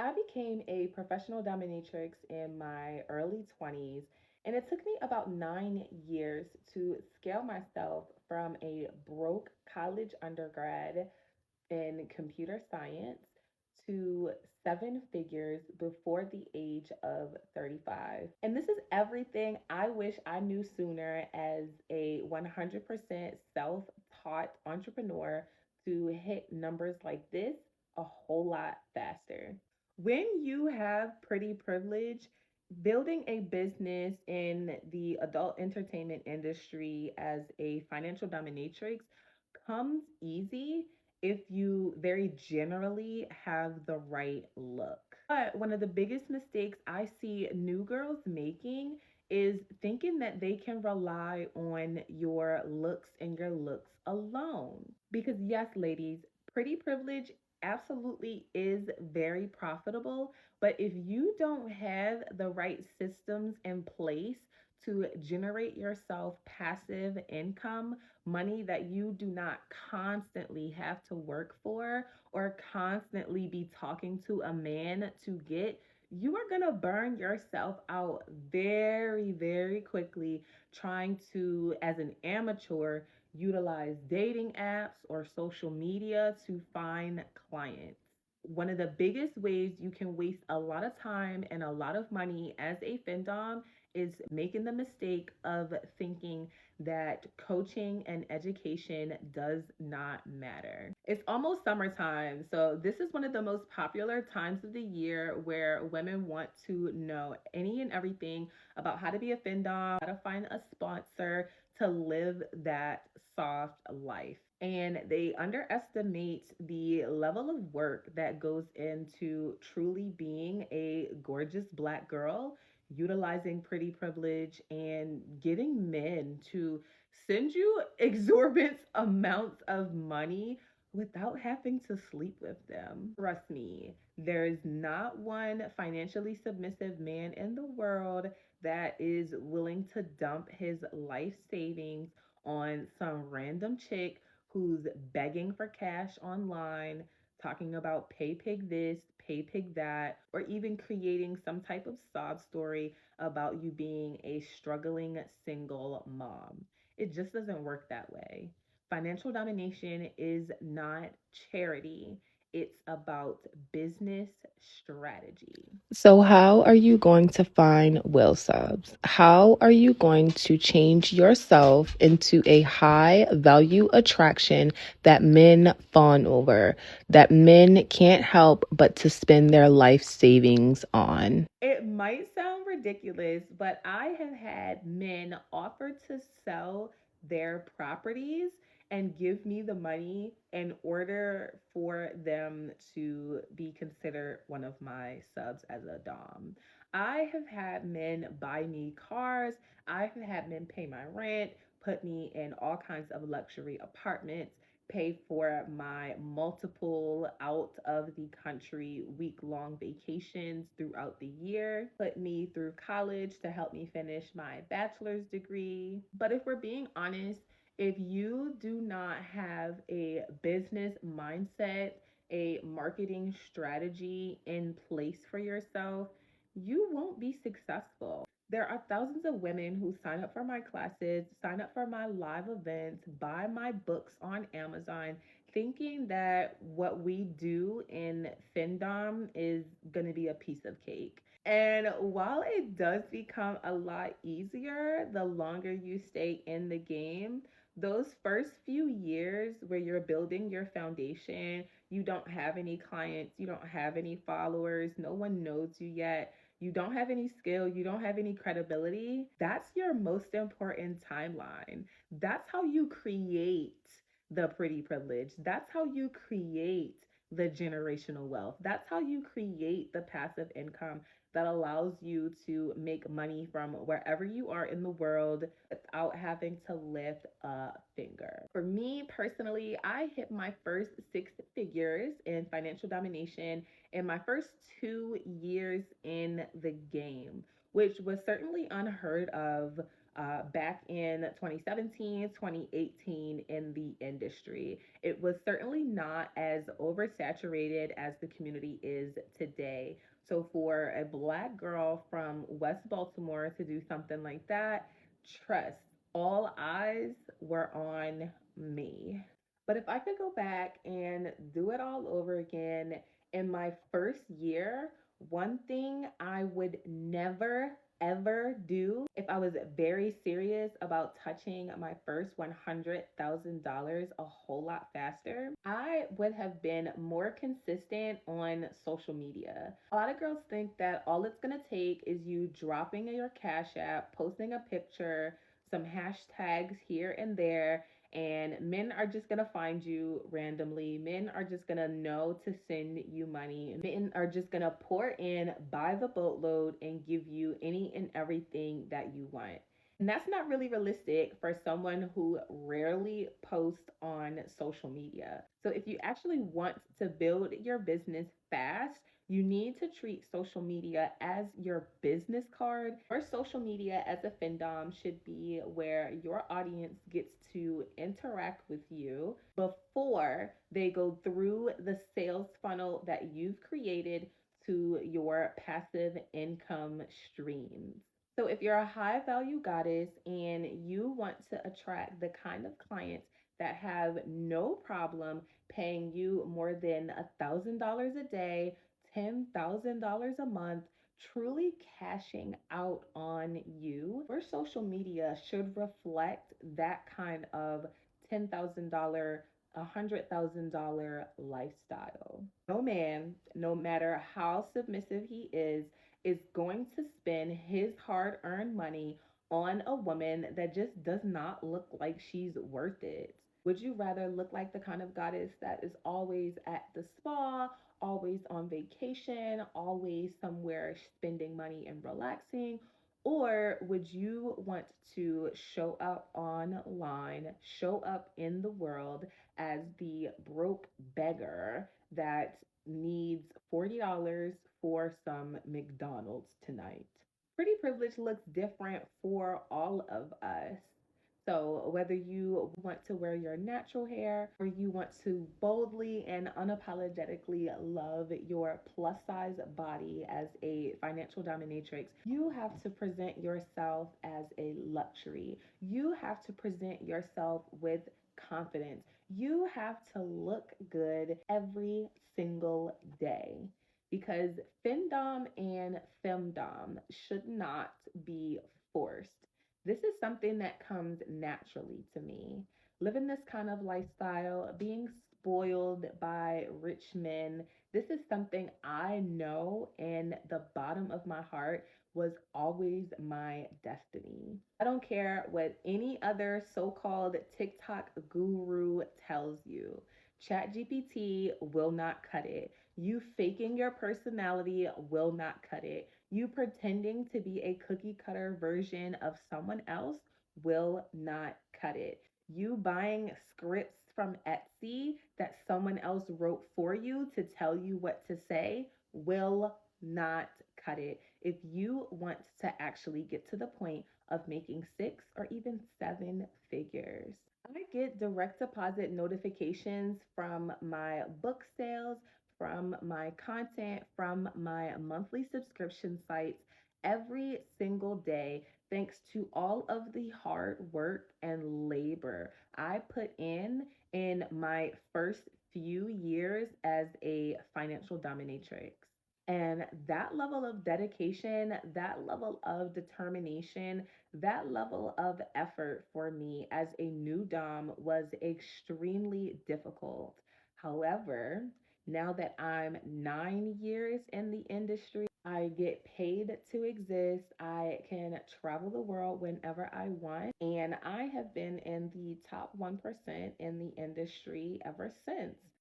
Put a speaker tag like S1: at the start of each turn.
S1: I became a professional dominatrix in my early 20s, and it took me about 9 years to scale myself from a broke college undergrad in computer science to seven figures before the age of 35. And this is everything I wish I knew sooner as a 100% self taught entrepreneur to hit numbers like this a whole lot faster. When you have pretty privilege, building a business in the adult entertainment industry as a financial dominatrix comes easy if you very generally have the right look. But one of the biggest mistakes I see new girls making is thinking that they can rely on your looks and your looks alone. Because, yes, ladies, pretty privilege absolutely is very profitable. But if you don't have the right systems in place to generate yourself passive income, money that you do not constantly have to work for or constantly be talking to a man to get, you are going to burn yourself out very, very quickly trying to, as an amateur, utilize dating apps or social media to find clients. One of the biggest ways you can waste a lot of time and a lot of money as a findom is making the mistake of thinking that coaching and education does not matter. It's almost summertime, so this is one of the most popular times of the year where women want to know any and everything about how to be a findom, how to find a sponsor to live that soft life. And they underestimate the level of work that goes into truly being a gorgeous Black girl, utilizing pretty privilege and getting men to send you exorbitant amounts of money without having to sleep with them. Trust me, there is not one financially submissive man in the world that is willing to dump his life savings on some random chick who's begging for cash online, talking about pay pig this, pay pig that, or even creating some type of sob story about you being a struggling single mom. It just doesn't work that way. Financial domination is not charity. It's about business strategy.
S2: So, how are you going to find will subs? How are you going to change yourself into a high value attraction that men fawn over, that men can't help but to spend their life savings on?
S1: It might sound ridiculous, but I have had men offer to sell their properties and give me the money in order for them to be considered one of my subs as a Dom. I have had men buy me cars, I have had men pay my rent, put me in all kinds of luxury apartments, pay for my multiple out of the country week long vacations throughout the year, put me through college to help me finish my bachelor's degree. But if we're being honest, if you do not have a business mindset, a marketing strategy in place for yourself, you won't be successful. There are thousands of women who sign up for my classes, sign up for my live events, buy my books on Amazon, thinking that what we do in Findom is going to be a piece of cake. And while it does become a lot easier the longer you stay in the game, those first few years where you're building your foundation, you don't have any clients, you don't have any followers, no one knows you yet, you don't have any skill, you don't have any credibility, that's your most important timeline. That's how you create the pretty privilege. That's how you create the generational wealth. That's how you create the passive income that allows you to make money from wherever you are in the world without having to lift a finger. For me personally, I hit my first six figures in financial domination in my first 2 years in the game, which was certainly unheard of back in 2017, 2018 in the industry. It was certainly not as oversaturated as the community is today. So for a black girl from West Baltimore to do something like that, trust, all eyes were on me. But if I could go back and do it all over again in my first year, one thing I would never ever do if I was very serious about touching my first $100,000 a whole lot faster, I would have been more consistent on social media. A lot of girls think that all it's gonna take is you dropping your Cash App, posting a picture, some hashtags here and there, and men are just gonna find you randomly. Men are just gonna know to send you money. Men are just gonna pour in, buy the boatload, and give you any and everything that you want. And that's not really realistic for someone who rarely posts on social media. So, if you actually want to build your business fast, you need to treat social media as your business card. Or social media as a findom should be where your audience gets to interact with you before they go through the sales funnel that you've created to your passive income streams. So, if you're a high value goddess and you want to attract the kind of clients that have no problem paying you more than $1,000 a day, $10,000 a month, truly cashing out on you, your social media should reflect that kind of $10,000, $100,000 lifestyle. No man, no matter how submissive he is going to spend his hard earned money on a woman that just does not look like she's worth it. Would you rather look like the kind of goddess that is always at the spa, always on vacation, always somewhere spending money and relaxing? Or would you want to show up online, show up in the world as the broke beggar that needs $40 for some McDonald's tonight? Pretty privilege looks different for all of us. So, whether you want to wear your natural hair or you want to boldly and unapologetically love your plus size body as a financial dominatrix, you have to present yourself as a luxury. You have to present yourself with confidence. You have to look good every single day because findom and femdom should not be forced. This is something that comes naturally to me. Living this kind of lifestyle, being spoiled by rich men, this is something I know in the bottom of my heart was always my destiny. I don't care what any other so called TikTok guru tells you. ChatGPT will not cut it. You faking your personality will not cut it. You pretending to be a cookie cutter version of someone else will not cut it. You buying scripts from Etsy that someone else wrote for you to tell you what to say will not cut it. If you want to actually get to the point of making six or even seven figures, I get direct deposit notifications from my book sales, from my content, from my monthly subscription sites every single day, thanks to all of the hard work and labor I put in my first few years as a financial dominatrix. And that level of dedication, that level of determination, that level of effort for me as a new Dom was extremely difficult. However, now that I'm 9 years in the industry, I get paid to exist. I can travel the world whenever I want. And I have been in the top 1% in the industry ever since.